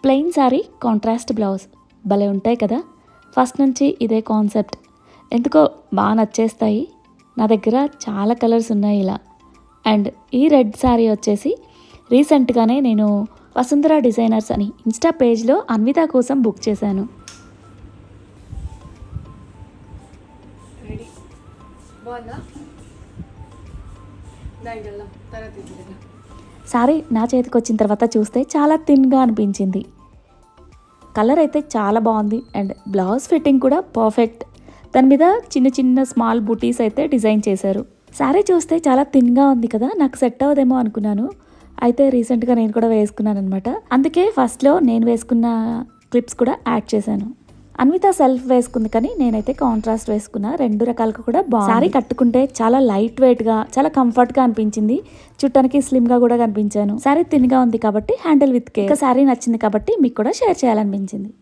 Plain sari contrast blouse భలే ఉంటాయి కదా. ఫస్ట్ నుంచి ఇదే కాన్సెప్ట్, ఎందుకో బాగా నచ్చేస్తాయి. నా దగ్గర చాలా కలర్స్ ఉన్నాయి ఇలా. అండ్ ఈ రెడ్ శారీ వచ్చేసి రీసెంట్గానే నేను వసుంధర డిజైనర్స్ అని ఇన్స్టా పేజ్లో అన్విత కోసం బుక్ చేశాను. శారీ నా చేతికి వచ్చిన తర్వాత చూస్తే చాలా థిన్గా అనిపించింది. కలర్ అయితే చాలా బాగుంది అండ్ బ్లౌజ్ ఫిట్టింగ్ కూడా పర్ఫెక్ట్. దాని మీద చిన్న చిన్న స్మాల్ బూటీస్ అయితే డిజైన్ చేశారు. శారీ చూస్తే చాలా థిన్గా ఉంది కదా, నాకు సెట్ అవ్వదేమో అనుకున్నాను. అయితే రీసెంట్గా నేను కూడా వేసుకున్నాను అనమాట. అందుకే ఫస్ట్లో నేను వేసుకున్న క్లిప్స్ కూడా యాడ్ చేశాను. అన్విత సెల్ఫ్ వేసుకుంది కానీ నేనైతే కాంట్రాస్ట్ వేసుకున్నా. రెండు రకాలుగా కూడా బాగుంది. శారీ కట్టుకుంటే చాలా లైట్ వెయిట్గా చాలా కంఫర్ట్గా అనిపించింది. చుట్టానికి స్లిమ్గా కూడా కనిపించాను. శారీ థిన్గా ఉంది కాబట్టి హ్యాండిల్ విత్ కేర్. శారీ నచ్చింది కాబట్టి మీకు కూడా షేర్ చేయాలనిపించింది.